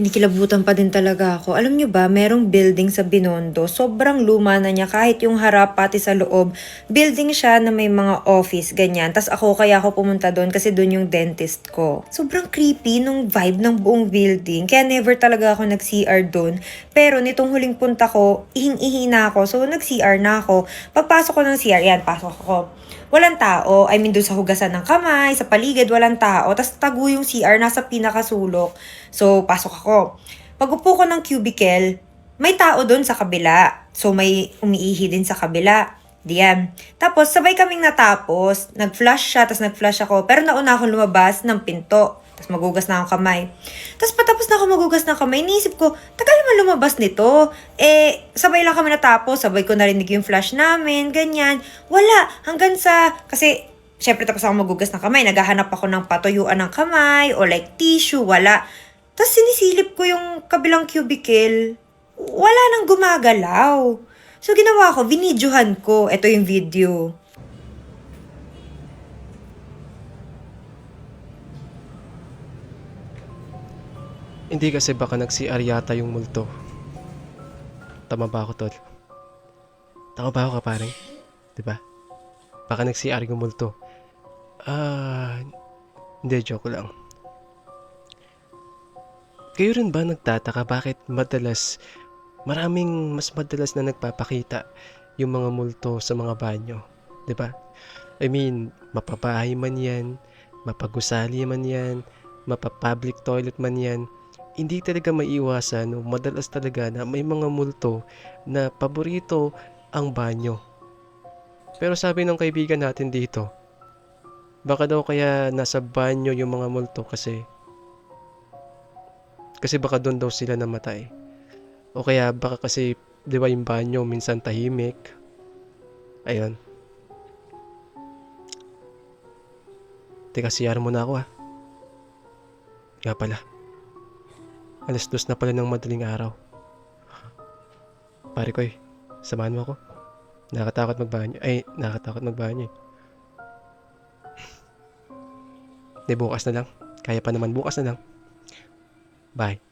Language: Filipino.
Kinikilabutan pa din talaga ako. Alam nyo ba, merong building sa Binondo. Sobrang luma na niya kahit yung harap pati sa loob. Building siya na may mga office, ganyan. Tas kaya ako pumunta doon kasi doon yung dentist ko. Sobrang creepy nung vibe ng buong building. Kaya never talaga ako nag-CR doon. Pero nitong huling punta ko, ihing-ihi na ako. So nag-CR na ako. Pagpasok ko ng CR, yan, pasok ako. Walang tao. I mean, doon sa hugasan ng kamay, sa paligid, walang tao. Tapos tago yung CR, nasa pinakasulok. So, pasok ako. Pag upo ko ng cubicle, may tao doon sa kabila. So, may umiihi din sa kabila. Diyan. Tapos, sabay kaming natapos. Nag-flush siya, tapos nag-flush ako. Pero nauna akong lumabas ng pinto. Tapos magugas na akong kamay. Tapos patapos na ako magugas ng kamay, iniisip ko, tagal naman lumabas nito. Sabay lang kami natapos, sabay ko narinig yung flash namin, ganyan. Wala, hanggang sa, kasi, syempre tapos ako magugas ng kamay, naghahanap ako ng patuyuan ng kamay, o like tissue, wala. Tapos sinisilip ko yung kabilang cubicle, wala nang gumagalaw. So ginawa ko, binidyohan ko, ito yung video. Hindi kasi baka nag-CR yata yung multo. Tama ba ako, tol? Tama ba ako, kapare? Diba? Baka nag-CR yung multo. Hindi, joke lang. Kayo rin ba nagtataka bakit mas madalas na nagpapakita yung mga multo sa mga banyo? Diba? I mean, mapabahay man yan, mapagusali man yan, mapapublic toilet man yan, hindi talaga maiiwasan, no? Madalas talaga na may mga multo na paborito ang banyo. Pero sabi ng kaibigan natin dito, baka daw kaya nasa banyo yung mga multo kasi baka doon daw sila namatay. O kaya baka kasi, di ba yung banyo minsan tahimik. Ayun. Teka, CR muna ako, ha. Nga pala. 2:00 na pala ng madaling araw. Pare ko, samahan mo ako. Nakakatakot magbanyo eh. Di, bukas na lang. Kaya pa naman, bukas na lang. Bye.